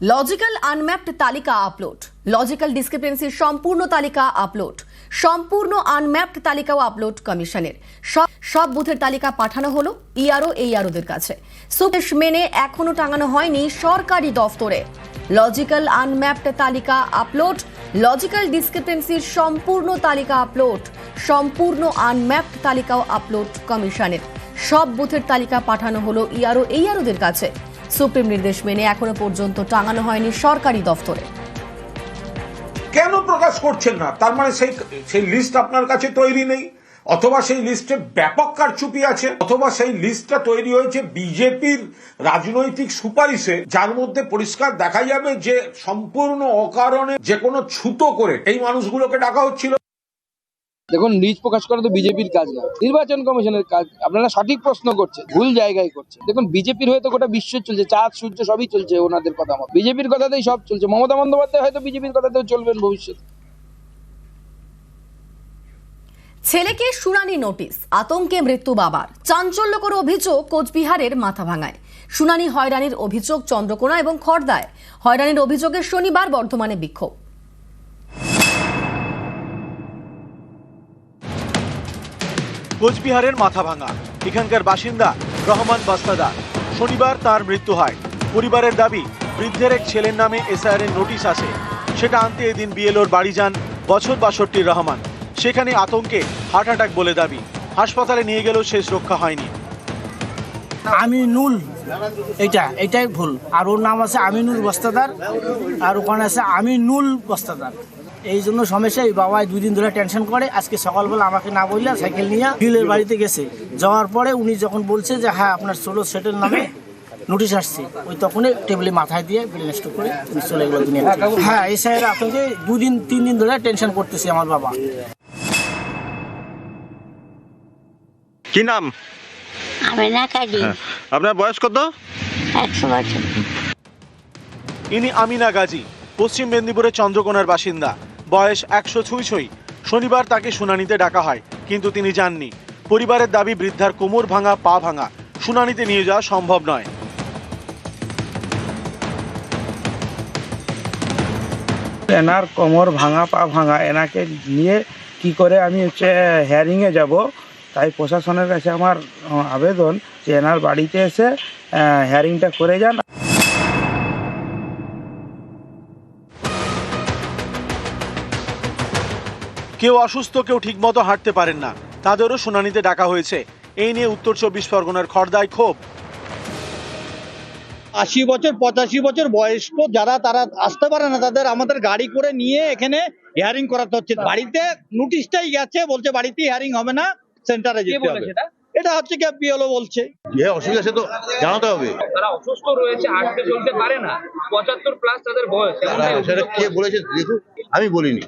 Logical unmapped তালিকা upload, logical ডিসক্রিপেন্সির সম্পূর্ণ তালিকা আপলোড, সম্পূর্ণ আনম্যাপড তালিকাও আপলোড কমিশনের। সব বুথের তালিকা পাঠানো হলো ইআরও এইআরওদের কাছে। সুদেশ মেনে এখনো টাঙানো হয়নি সরকারি দফতরে। লজিক্যাল আনম্যাপড তালিকা আপলোড, লজিক্যাল ডিসক্রিপেন্সির সম্পূর্ণ তালিকা আপলোড, সম্পূর্ণ আনম্যাপড তালিকাও আপলোড কমিশনের। সব বুথের তালিকা পাঠানো হলো ইআরও এইআরওদের কাছে। সুপ্রিম নির্দেশ মেনে এখনো পর্যন্ত টাঙানো হয়নি সরকারি দফতরে। কেন প্রকাশ করছেন না? তার মানে সেই লিস্ট আপনার কাছে তৈরি নেই, অথবা সেই লিস্টে ব্যাপক কারচুপি আছে, অথবা সেই লিস্টটা তৈরি হয়েছে বিজেপির রাজনৈতিক সুপারিশে, যার মধ্যে পরিষ্কার দেখা যাবে যে সম্পূর্ণ অকারণে যে কোনো ছুতো করে এই মানুষগুলোকে ডাকা হচ্ছিল। দেখুন, নিজ প্রকাশ করা তো বিজেপির কাজ না, নির্বাচন কমিশনের কাজ। আপনারা সঠিক প্রশ্ন করছেন, ভুল জায়গায় করছেন। দেখুন, বিজেপির হয়তো গোটা বিশ্ব চলছে, চাঁদ সূর্য সবই চলছে ওনাদের কথা মতো, বিজেপির কথাতেই সব চলছে। মমতা বন্দ্যোপাধ্যায় হয়তো বিজেপির কথাতেও চলবেন ভবিষ্যতে। ছেলেকে শুনানি নোটিশ, আতঙ্কে মৃত্যু বাবার। চাঞ্চল্যকর অভিযোগ কোচবিহারের মাথাভাঙায়। শুনানি হয়রানির অভিযোগ চন্দ্রকোনা এবং খড়দায়। হয়রানির অভিযোগে শনিবার বর্ধমানে বিক্ষোভ। কোচবিহারের মাথাভাঙা, এখানকার বাসিন্দা রহমান বাস্তাদার। শনিবার তার মৃত্যু হয়। পরিবারের দাবি, বৃদ্ধের এক ছেলের নামে এসআইআর এর নোটিশ আসে। সেটা আনতে এদিন বিএলওর বাড়ি যান বছর ৬২ রহমান। সেখানে আতঙ্কে হার্ট অ্যাটাক বলে দাবি। হাসপাতালে নিয়ে গেলেও শেষ রক্ষা হয়নি। আমিনুল, এটাই ভুল। আর ওর নাম আছে আমিনুল বস্তাদার, আর ওখানে আছে আমিনুল বস্তাদার। এই জন্য সমস্যা। এই বাবা 2 দিন ধরে টেনশন করে। আজকে সকালবেলা আমাকে না বললে সাইকেল নিয়ে বিলের বাড়িতে গেছে। যাওয়ার পরে উনি যখন বলছে যে হ্যাঁ আপনার 16 সেটের নামে নোটিশ আসছে, ওই তখনই টেবিলে মাথায় দিয়ে ব্রেন স্ট্রোক করে চলে গেল দুনিয়া। হ্যাঁ, এই সাইড আপনাকে 2-3 দিন ধরে টেনশন করতেছে আমার বাবা। কি নাম? আমিনা কাজী। আপনার বয়স কত? 100 বছর। ইনি আমিনা গাজী, পশ্চিম মেদিনীপুরের চন্দ্রকোনার বাসিন্দা। বয়স 100 ছুঁই। শনিবার তাকে শুনানিতে ডাকা হয়, কিন্তু তিনি যাননি। পরিবারের দাবি, বৃদ্ধার কোমর ভাঙা, পা ভাঙা, শুনানিতে নিয়ে যাওয়া সম্ভব নয়। এনার কোমর ভাঙা, পা ভাঙা, এনাকে নিয়ে কি করে আমি হিয়ারিংয়ে যাব, তাই প্রশাসনের কাছে আমার আবেদন যে এনার বাড়িতে এসে হিয়ারিংটা করে যান। কেউ অসুস্থ, কেউ ঠিকমতো হাঁটতে পারেন না, তাদেরও শুনানিতে ডাকা হয়েছে। এই নিয়ে উত্তর 24 পরগনার খড়দায় ক্ষোভ। 80 বছর 85 বছর বয়স্ক যারা, তারা আসতে পারে না, তাদের আমাদের গাড়ি করে নিয়ে এখানে হিয়ারিং করাতে হচ্ছে। বাড়িতে নোটিশটাই গেছে, বলছে বাড়িতে হিয়ারিং হবে না, সেন্টারে যেতে হবে। এটা হচ্ছে কি বিএলও বলছে। যে অসুবিধা সে তো জানাতে হবে। তারা অসুস্থ রয়েছে, হাঁটতে চলতে পারে না, 75 প্লাস তাদের বয়স। সেটা কে বলেছে দেখুন, আমি বলিনি,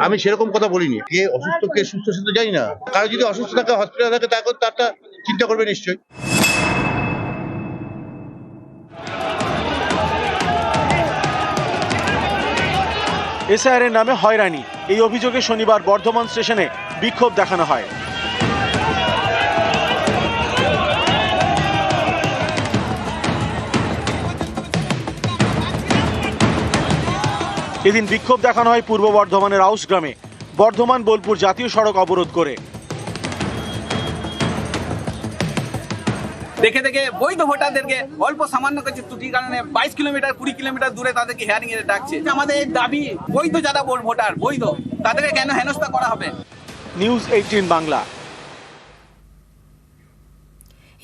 আমি সেরকম কথা বলিনি। কে অসুস্থ কে সুস্থ সে তো জানি না। কারো যদি অসুস্থ থাকে, হসপিটালে থাকে, তারটা চিন্তা করবে নিশ্চয়ই। এসআইআর এর নামে হয়রানি, এই অভিযোগে শনিবার বর্ধমান স্টেশনে বিক্ষোভ দেখানো হয়। এদিন বিক্ষোভ দেখানো হয় পূর্ব বর্ধমানের আউস গ্রামে। বর্ধমান বোলপুর জাতীয় সড়ক অবরোধ করে দেখে দেখে বৈধ ভোটারদেরকে অল্প সামান্য কিছু ত্রুটির কারণে 22 কিলোমিটার 20 কিলোমিটার দূরে তাদেরকে হিয়ারিং এ ডাকছে। আমাদের দাবি, বৈধ যারা ভোটার বৈধ, তাদেরকে কেন হেনস্থা করা হবে? নিউজ 18 বাংলা।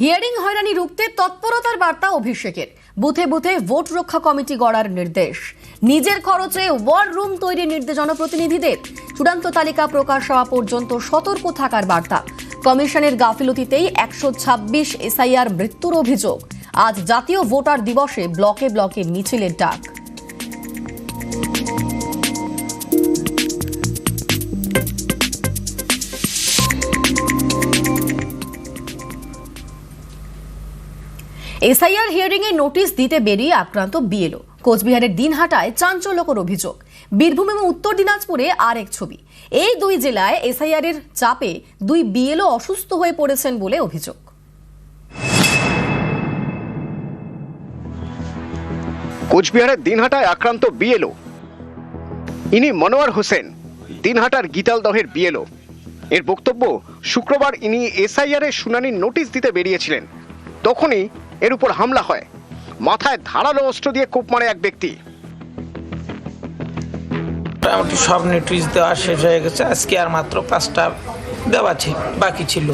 হিয়ারিং হয়রানি রুখতে তৎপরতার বার্তা অভিষেকের। বুথে বুথে ভোট রক্ষা কমিটি গড়ার নির্দেশ। নিজের খরচে ওয়ার রুম তৈরির নির্দেশ জনপ্রতিনিধিদের। চূড়ান্ত তালিকা প্রকাশ হওয়া পর্যন্ত সতর্ক থাকার বার্তা। কমিশনের গাফিলতিতেই 126 এসআইআর মৃত্যুর অভিযোগ। আজ জাতীয় ভোটার দিবসে ব্লকে ব্লকে মিছিলের ডাক। এসআইআর হিয়ারিং এ নোটিশ দিতে বেরিয়ে আক্রান্ত বিএলও। কোচবিহারের দিনহাটায় চাঞ্চল্যকর অভিযোগ। বীরভূম এবং উত্তর দিনাজপুরে আরেক ছবি। এই 2 জেলায় এসআইআর এর চাপে 2 বিএলও অসুস্থ হয়ে পড়েছেন বলে অভিযোগ। কোচবিহারের দিনহাটায় আক্রান্ত বিএলও, ইনি মনোয়ার হোসেন, দিনহাটার গীতালদহের বিএলও। এর বক্তব্য, শুক্রবার ইনি এসআইআর এর শুনানির নোটিশ দিতে বেরিয়েছিলেন, তখনই এর উপর হামলা হয়। মাথায় ধারালো অস্ত্র দিয়ে কোপ মারে এক ব্যক্তি। মোটামুটি সব নোটিশ দেওয়া শেষ হয়ে গেছে, আজকে আর মাত্র 5টা দেওয়া বাকি ছিল।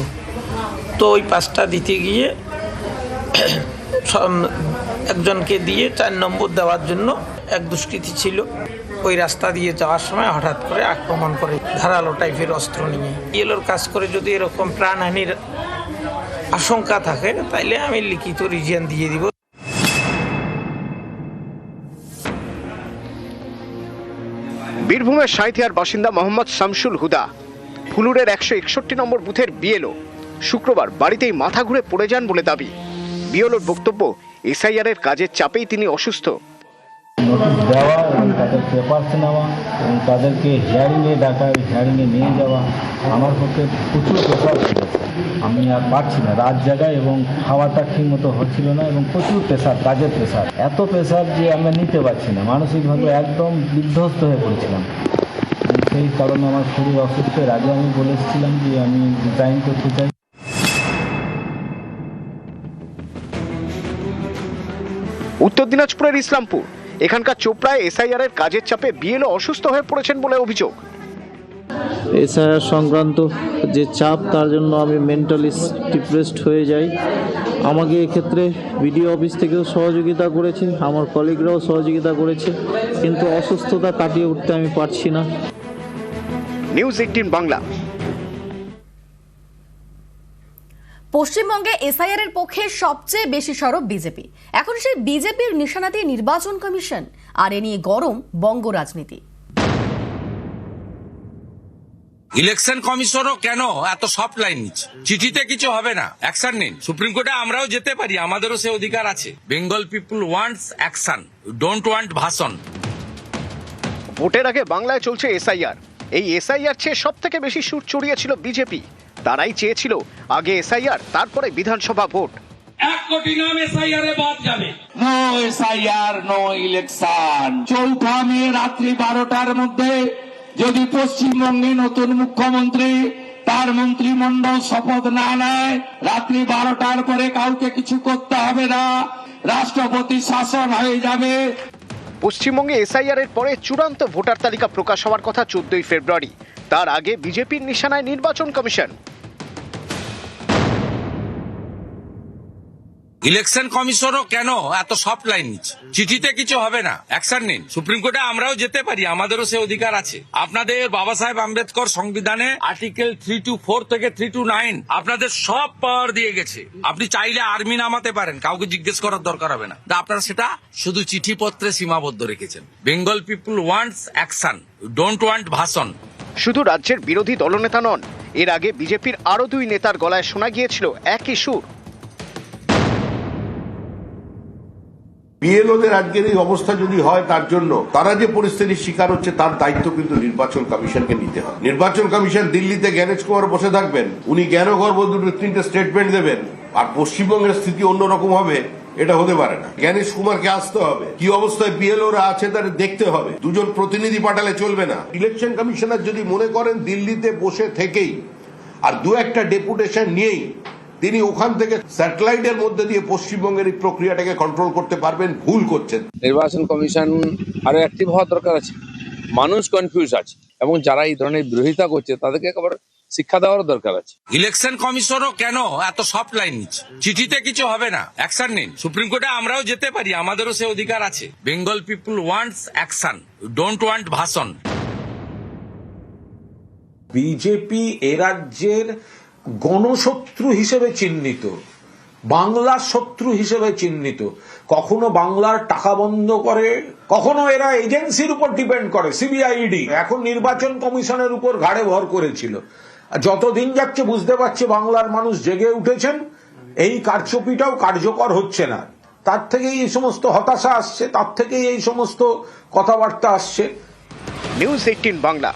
তো ওই 5টা দিতে গিয়ে একজনকে দিয়ে 4 নম্বর দেওয়ার জন্য এক দুষ্কৃতী ছিল, ওই রাস্তা দিয়ে যাওয়ার সময় হঠাৎ করে আক্রমণ করে ধারালো টাইপের অস্ত্র নিয়ে। বিএলওর কাজ করে যদি এরকম প্রাণহানির আশঙ্কা থাকে তাইলে আমি লিখিত রিজিয়ন দিয়ে দিব। বীরভূমের সাঁইথিয়ার বাসিন্দা মোহাম্মদ শামসুল হুদা, ফুলুরের 161 নম্বর বুথের বিএলও, শুক্রবার বাড়িতেই মাথা ঘুরে পড়ে যান বলে দাবি। বিএলওর বক্তব্য, এসআইআর এর কাজের চাপেই তিনি অসুস্থ। নোটিশ দেওয়া এবং তাদের পেপারস নেওয়া এবং তাদেরকে হিয়ারিংয়ে ডাকা, হিয়ারিংয়ে নিয়ে যাওয়া আমার পক্ষে প্রচুর প্রেশার ছিল। আমি আর পারছি না, রাত জায়গায় এবং খাওয়াটা ঠিক মতো হচ্ছিল না এবং প্রচুর প্রেশার, কাজের প্রেশার, এত প্রেশার যে আমরা নিতে পারছি না, মানসিকভাবে একদম বিধ্বস্ত হয়ে পড়েছিলাম। সেই কারণে আমার শরীর অসুস্থ। এর আগে আমি বলেছিলাম যে আমি রিজাইন করতে চাই। উত্তর দিনাজপুরের ইসলামপুর, এখানকার চোপড়ায় এসআইআর এর কাজের চাপে বিএলও অসুস্থ হয়ে পড়েছেন বলে অভিযোগ। এসআইআর সংক্রান্ত যে চাপ, তার জন্য আমি মেন্টালি ডিপ্রেসড হয়ে যাই। আমাকে এক্ষেত্রে বিডিও অফিস থেকেও সহযোগিতা করেছে, আমার কলিগরাও সহযোগিতা করেছে, কিন্তু অসুস্থতা কাটিয়ে উঠতে আমি পারছি না। নিউজ 18 বাংলা। পশ্চিমবঙ্গে এসআইআর এর পক্ষে সবচেয়ে বেশি সরব বিজেপি। এখন সেই বিজেপির নিশানাতে নির্বাচন কমিশন, আর এ নিয়ে গরম বঙ্গ রাজনীতি। ইলেকশন কমিশনও কেন এত সফট লাইন নিচ্ছে? চিঠিতে কিছু হবে না, অ্যাকশন নিন। সুপ্রিম কোর্টে আমরাও যেতে পারি, আমাদেরও সে অধিকার আছে। Bengal people wants action, don't want ভাষণ। ভোটের আগে বাংলায় চলছে এসআইআর। এই এসআইআর চেয়ে সব থেকে বেশি সুর চড়িয়েছিল বিজেপি। তারাই চেয়েছিল আগে এসআইআর, তারপরে বিধানসভা ভোট। 1 কোটি নাম এসআইআর এ বাদ যাবে। No SIR, no election. 4 May রাত্রি 12টার মধ্যে যদি পশ্চিমবঙ্গে নতুন মুখ্যমন্ত্রী, তার মন্ত্রিমণ্ডল শপথ না নেয়, রাত্রি 12টার পরে কাউকে কিছু করতে হবে না, রাষ্ট্রপতি শাসন হয়ে যাবে। পশ্চিমবঙ্গে এসআইআর এর পরে চূড়ান্ত ভোটার তালিকা প্রকাশ হওয়ার কথা 14 ফেব্রুয়ারি। তার আগে বিজেপির নিশানায় নির্বাচন কমিশন। ইলেকশন কমিশনও কেন এত সফট লাইন নিচ্ছে? চিঠিতে কিছু হবে না, অ্যাকশন নিন। সুপ্রিম কোর্টে আমরাও যেতে পারি, আমাদেরও সে অধিকার আছে। আপনাদের বাবা সাহেব আম্বেদকর সংবিধানে আর্টিকেল 3 to 4 থেকে 3 to 9 আপনাদের সব পাওয়ার দিয়ে গেছে। আপনি চাইলে আর্মি নামাতে পারেন, কাউকে জিজ্ঞেস করার দরকার হবে না। আপনারা সেটা শুধু চিঠিপত্রে সীমাবদ্ধ রেখেছেন। Bengal people wants action, don't want ভাষণ। শুধু রাজ্যের বিরোধী দলনেতা নন, এর আগে বিজেপির আরো 2 নেতার গলায় শোনা গিয়েছিল একই সুর। বিএলওদের আজকের এই অবস্থা যদি হয়, তার জন্য তারা যে পরিস্থিতির শিকার হচ্ছে, তার দায়িত্ব কিন্তু নির্বাচন কমিশনকে নিতে হবে। নির্বাচন কমিশন দিল্লিতে জ্ঞানেশ কুমার বসে থাকবেন, উনি জ্ঞানগর্ভ 2-3টে স্টেটমেন্ট দেবেন, আর পশ্চিমবঙ্গের স্থিতি অন্যরকম হবে, এটা হতে পারে না। জ্ঞানেশ কুমারকে আসতে হবে, কি অবস্থায় বিএলওরা আছে তাদের দেখতে হবে। 2জন প্রতিনিধি পাঠালে চলবে না। ইলেকশন কমিশনার যদি মনে করেন দিল্লিতে বসে থেকেই আর 2-একটা ডেপুটেশন নিয়েই তিনি ওখান থেকে স্যাটেলাইটের মধ্যে দিয়ে পশ্চিমবঙ্গের এই প্রক্রিয়াটাকে কন্ট্রোল করতে পারবেন, ভুল করছেন। নির্বাচন কমিশন আরো অ্যাক্টিভ হওয়ার দরকার আছে। মানুষ কনফিউজ আছে এবং যারা এই ধরনের বিরোধিতা করছে তাদেরকে একেবারে শিক্ষা দেওয়ার দরকার আছে। ইলেকশন কমিশনও কেন এত সফট লাইন নিচ্ছে? চিঠিতে কিছু হবে না, অ্যাকশন নিন। সুপ্রিম কোর্টে আমরাও যেতে পারি, আমাদেরও সে অধিকার আছে। Bengal people wants action, don't want ভাষণ। বিজেপি এ রাজ্যের গণশত্রু হিসেবে চিহ্নিত, বাংলার শত্রু হিসেবে চিহ্নিত। কখনো বাংলার টাকা বন্ধ করে, কখনো এরা এজেন্সির উপর ডিপেন্ড করে, সিবিআইডি। এখন নির্বাচন কমিশনের উপর ঘাড়ে ভর করেছিল। যতদিন যাচ্ছে বুঝতে পারছে বাংলার মানুষ জেগে উঠেছেন, এই কারচুপিটাও কার্যকর হচ্ছে না। তার থেকেই এই সমস্ত হতাশা আসছে, তার থেকেই এই সমস্ত কথাবার্তা আসছে। নিউজ 18 বাংলা।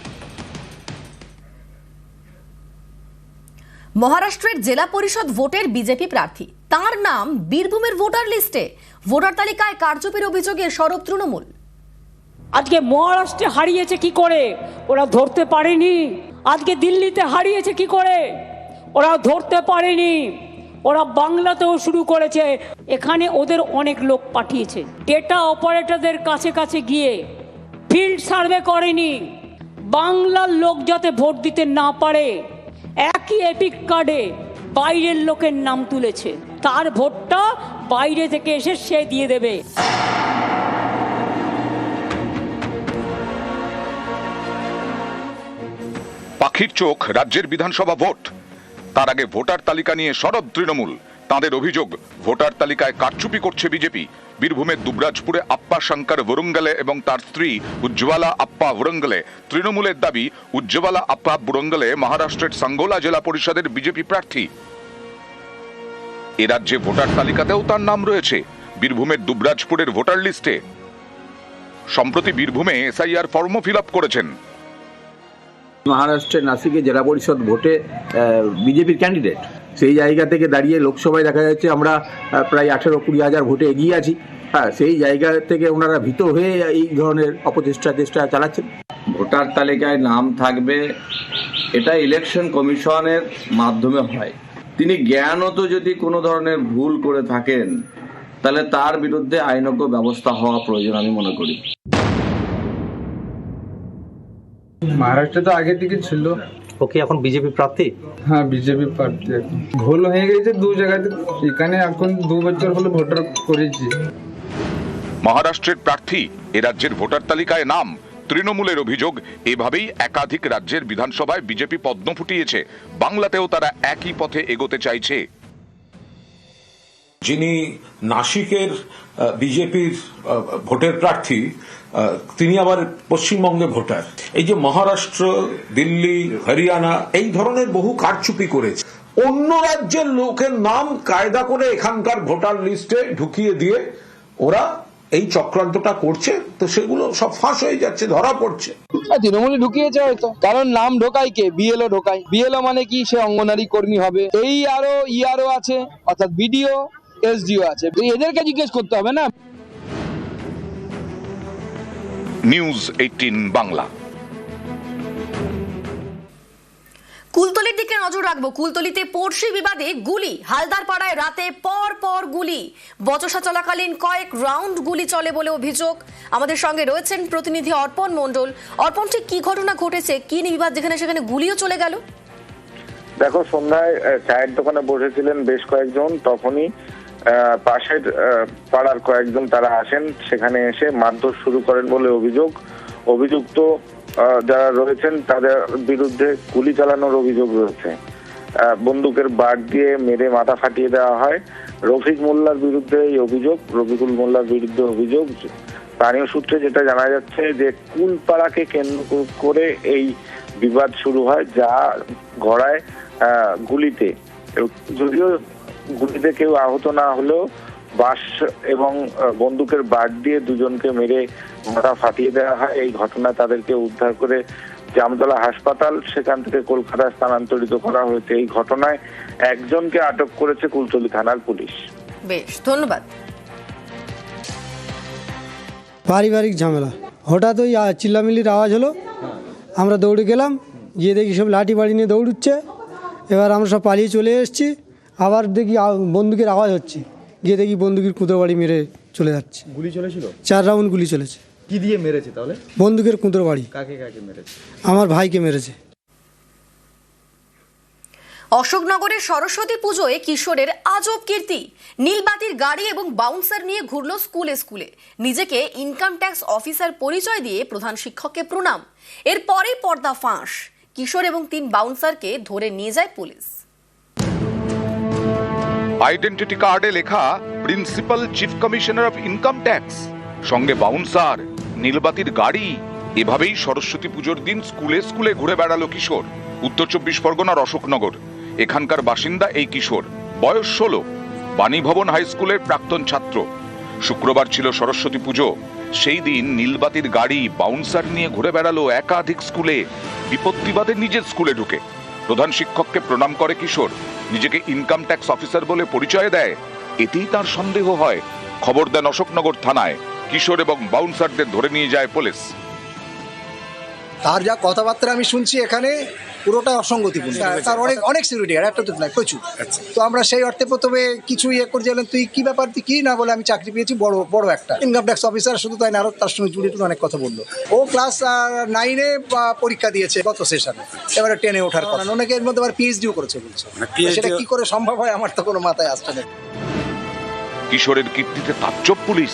মহারাষ্ট্রের জেলা পরিষদ ভোটের বিজেপি প্রার্থী তার নাম বীরভূমের ভোটার লিস্টে। ভোটার তালিকায় কারচুপির অভিযোগে সরব তৃণমূল। আজকে মহারাষ্ট্রে হারিয়েছে কি করে, ওরা ধরতে পারেনি। আজকে দিল্লিতে হারিয়েছে কি করে, ওরা ধরতে পারেনি। ওরা বাংলাতেও শুরু করেছে। এখানে ওদের অনেক লোক পাঠিয়েছে, ডেটা অপারেটরদের কাছে কাছে গিয়ে ফিল্ড সার্ভে করেনি। বাংলার লোক যাতে ভোট দিতে না পারে, একই এপিক কার্ডে বাইরের লোকের নাম তুলেছে। তার ভোটটা বাইরে থেকে এসে সে দিয়ে দেবে। পাখির চোখ রাজ্যের বিধানসভা ভোট। তার আগে ভোটার তালিকা নিয়ে সরব তৃণমূল। তাদের অভিযোগ, ভোটার তালিকায় কারচুপি করছে বিজেপি। বীরভূমের দুবরাজপুরে আপ্পা শঙ্কর বুরঙ্গলে এবং তার স্ত্রী উজ্জ্বলা আপ্পা বুরঙ্গলে। তৃণমূলের দাবি, উজ্জ্বলা আপ্পা বুরঙ্গলে মহারাষ্ট্রের সাঙ্গোলা জেলা পরিষদের বিজেপি প্রার্থী। এ রাজ্যে ভোটার তালিকাতেও তার নাম রয়েছে, বীরভূমের দুবরাজপুরের ভোটার লিস্টে। সম্প্রতি বীরভূমে এসআইআর ফর্মও ফিল আপ করেছেন। মহারাষ্ট্রের নাসিকে জেলা পরিষদ ভোটে বিজেপির ক্যান্ডিডেট, সেই জায়গা থেকে দাঁড়িয়ে লোকসভায় দেখা যাচ্ছে আমরা প্রায় 18-20 হাজার ভোটে এগিয়ে আছি। হ্যাঁ, সেই জায়গা থেকে ওনারা ভীত হয়ে এই ধরনের চেষ্টা চালাচ্ছেন। ভোটার তালিকায় নাম থাকবে, এটা ইলেকশন কমিশনের মাধ্যমে হয়। তিনি জ্ঞানত যদি কোনো ধরনের ভুল করে থাকেন, তাহলে তার বিরুদ্ধে আইনজ্ঞ ব্যবস্থা হওয়া প্রয়োজন আমি মনে করি। মহারাষ্ট্রে তো আগে থেকে ছিল। ও কি এখন বিজেপি প্রার্থী? হ্যাঁ, বিজেপি প্রার্থী। ভুল হয়ে গেছে দু জায়গাতে, এখানে এখন 2 বছর হলো ভোটার করেছি। মহারাষ্ট্রের প্রার্থী, এ রাজ্যের ভোটার তালিকায় নাম। তৃণমূলের অভিযোগ, এভাবেই একাধিক রাজ্যের বিধানসভায় বিজেপি পদ্ম ফুটিয়েছে। বাংলাতেও তারা একই পথে এগোতে চাইছে। যিনি নাসিকের বিজেপির ভোটের প্রার্থী, তিনি আবার পশ্চিমবঙ্গে ভোটার। এই যে মহারাষ্ট্র, দিল্লি, হরিয়ানা এই ধরনের বহু কারচুপি করেছে। অন্য রাজ্যের লোকের নাম কায়দা করে এখানকার ভোটার লিস্টে ঢুকিয়ে দিয়ে ওরা এই চক্রান্তটা করছে। তো সেগুলো সব ফাঁস হয়ে যাচ্ছে, ধরা পড়ছে। তৃণমূলে ঢুকিয়েছে হয়তো, কারণ নাম ঢোকায় কে? বিএলও ঢোকায়। বিএলও মানে কি? সে অঙ্গনারী কর্মী হবে। এই আরো ইআরও আছে, অর্থাৎ বিডিও, এসডিও আছে। এদেরকে জিজ্ঞেস করতে হবে না। নিউজ 18 বাংলা। কুলতলির দিকে নজর রাখবো। কুলতলিতে পড়শি বিবাদে গুলি, হালদারপাড়ায় রাতে পর পর গুলি। বচসা চলাকালীন কয়েক রাউন্ড গুলি চলে বলে অভিযোগ। আমাদের সঙ্গে রয়েছেন প্রতিনিধি অর্পণ মণ্ডল। অর্পণ, ঠিক কি ঘটনা ঘটেছে, কি বিবাদ যেখানে সেখানে গুলিও চলে গেল? দেখো, সন্ধ্যায় চায়ের দোকানে বসেছিলেন বেশ কয়েকজন, তখনই পাশের পাড়ার কয়েকজন তারা আসেন। সেখানে এসে মারধর শুরু করেন বলে অভিযোগ। অভিযুক্ত যারা রয়েছেন তাদের বিরুদ্ধে গুলি চালানোর অভিযোগ রয়েছে। বন্দুকের বাট দিয়ে মেরে মাথা ফাটিয়ে দেওয়া হয়। রফিক মোল্লার বিরুদ্ধে এই অভিযোগ, রফিকুল মোল্লার বিরুদ্ধে অভিযোগ। স্থানীয় সূত্রে যেটা জানা যাচ্ছে যে কুলপাড়াকে কেন্দ্র করে এই বিবাদ শুরু হয়, যা গড়ায় গুলিতে। যদিও গুলিতে কেউ আহত না হলেও বাঁশ এবং বন্দুকের বাট দিয়ে দুজনকে মেরে মাথা ফাটিয়ে দেওয়া হয়। এই ঘটনায় তাদেরকে উদ্ধার করে জামতলা হাসপাতাল, সেখান থেকে কলকাতা স্থানান্তরিত করা হয়েছে। এই ঘটনায় একজনকে আটক করেছে কুলতলি থানার পুলিশ। বেশ, ধন্যবাদ। পারিবারিক ঝামেলা, হঠাৎ ওই চিল্লামিল্লির আওয়াজ হলো, আমরা দৌড়ে গেলাম, গিয়ে দেখি সব লাঠি বাড়ি নিয়ে দৌড়ুচ্ছে। এবার আমরা সব পালিয়ে চলে এসেছি। আবার দেখি বন্দুকের আওয়াজ হচ্ছে, গিয়ে দেখি বন্দুকের কুঁতো বাড়ি মেরে চলে যাচ্ছে। গুলি চলেছিল? 4 রাউন্ড গুলি চলেছে। কি দিয়ে মেরেছে তাহলে? বন্দুকের কুঁতোর বাড়ি। কাকে কাকে মেরেছে? আমার ভাইকে মেরেছে। অশোকনগরের সরস্বতী পুজোয় কিশোরের আজব কীর্তি। নীলবাতির গাড়ি এবং বাউন্সার নিয়ে ঘুরল স্কুলে স্কুলে। নিজেকে ইনকাম ট্যাক্স অফিসার পরিচয় দিয়ে প্রধান শিক্ষককে প্রণাম। এরপরেই পর্দা ফাঁস। কিশোর এবং 3 বাউন্সারকে ধরে নিয়ে যায় পুলিশ। আইডেন্টিটি কার্ডে লেখা principal chief commissioner of income tax, সঙ্গে বাউন্সার, নীলবাতির গাড়ি। এভাবেই সরস্বতী পুজোর দিন স্কুলে স্কুলে ঘুরে বেড়ালো কিশোর। উত্তর 24 পরগনার অশোকনগর। এখানকার বাসিন্দা এই কিশোর, বয়স 16, বাণীভবন হাই স্কুলের প্রাক্তন ছাত্র। শুক্রবার ছিল সরস্বতী পুজো। সেই দিন নীলবাতির গাড়ি, বাউন্সার নিয়ে ঘুরে বেড়ালো একাধিক স্কুলে। বিপত্তি বাদে নিজের স্কুলে ঢুকে প্রধান শিক্ষককে প্রণাম করে কিশোর। নিজেকে ইনকাম ট্যাক্স অফিসার বলে পরিচয় দেয়, এতেই তার সন্দেহ হয়। খবর দেন অশোকনগর থানায়। কিশোর এবং বাউন্সারদের ধরে নিয়ে যায় পুলিশ। তার যা কথাবার্তা আমি শুনছি এখানে পুরোটা অসঙ্গতিপূর্ণ। তার অনেক অনেক সিকিউরিটি গার্ড, একটা তো নয়, প্রচুর। তো আমরা সেই অর্থে প্রথমে কিছু করে দিলাম, তুই কি ব্যাপার, তুই কি না বলে আমি চাকরি পেয়েছি বড় বড় একটা ইনকাম ট্যাক্স অফিসার, শুধু তাই না আরো তার সঙ্গে জুড়ে অনেক কথা বললো। ও ক্লাস 9-এ পরীক্ষা দিয়েছে গত সেশনে, এবারে 10-এ ওঠার কথা। অনেকে এর মধ্যে আবার পিএইচডিও করেছে বলছে। সেটা কি করে সম্ভব হয় আমার তো কোনো মাথায় আসছে না। কিশোরের কীর্তিতে তাজ্জব পুলিশ।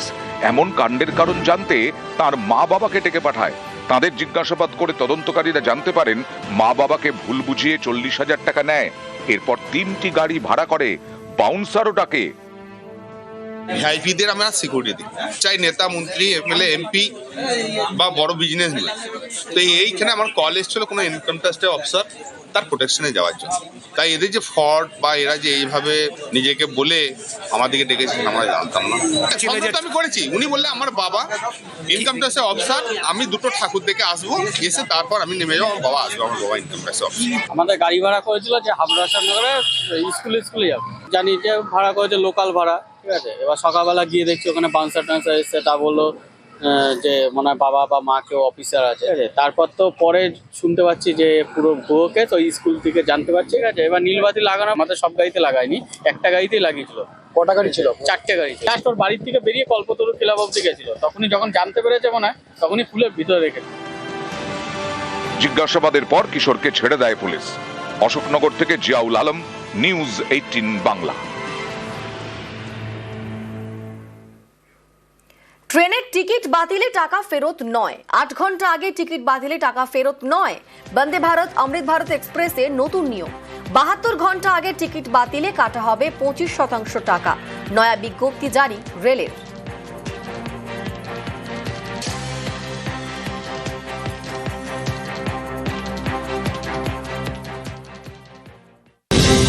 এমন কাণ্ডের কারণ জানতে তার মা বাবাকে ডেকে পাঠায়। তাদের জিজ্ঞাসাবাদ করে তদন্তকারীরা জানতে পারেন মা বাবাকে ভুল বুঝিয়ে 40,000 টাকা নেয়। এরপর 3টি গাড়ি ভাড়া করে, বাউন্সারও ডাকে। ভিআইপিদের আমরা সিকিউরিটি দিই, চাই নেতা মন্ত্রী এমএলএ এমপি বা বড় বিজনেসম্যান। তো এইখানে আমার কল এসেছিল কোনো ইনকাম ট্যাক্সের অফিসার তার প্রোটেকশনে যাওয়ার জন্য। তাই এদের যে ফ্রড বা এরা যে এইভাবে নিজেকে বলে আমাদেরকে ডেকেছেন আমরা জানতাম না। আমি করেছি, উনি বললে আমার বাবা ইনকাম ট্যাক্সের অফিসার, আমি দুটো ঠাকুর দেখে আসবো, এসে তারপর আমি নেমে যাবো, আমার বাবা আসবো, আমার বাবা ইনকাম ট্যাক্সের অফিসার। আমাদের গাড়ি ভাড়া করেছিল যে হাবড়াসার নগরে স্কুলে যাবো, জানি যে ভাড়া করেছে লোকাল ভাড়া, ঠিক আছে। এবার সকালবেলা গিয়ে দেখছি ওখানে বাউন্সার টান্সার এসে তা বললো যে মনে হয় বাবা বা মা কেউ অফিসার আছে, ঠিক আছে। তারপর তো পরে শুনতে পাচ্ছি যে পুরো ভুয়ো কেস, ওই স্কুল থেকে জানতে পারছি, ঠিক আছে। এবার নীলবাতি লাগানো আমাদের সব গাড়িতে লাগায়নি, একটা গাড়িতেই লাগিয়েছিল। কটা গাড়ি ছিল? 4টে গাড়ি। লাস্ট ওর বাড়ির থেকে বেরিয়ে কল্পতরু ক্লাব অব্দি গেছিল, তখনই যখন জানতে পেরেছে মনে হয় তখনই ফুলের ভিতরে রেখেছে। জিজ্ঞাসাবাদের পর কিশোরকে ছেড়ে দেয় পুলিশ। অশোকনগর থেকে জিয়াউল আলম, নিউজ 18 বাংলা। ট্রেনের টিকিট বাতিলে টাকা ফেরত নয়, 8 ঘন্টা আগে টিকিট বাতিলে টাকা ফেরত নয়। বন্দে ভারত অমৃত ভারত এক্সপ্রেসে নতুন নিয়ম, 72 ঘন্টা আগে টিকিট বাতিলে কাটা হবে 25% টাকা। নয়া বিজ্ঞপ্তি জারি রেলের।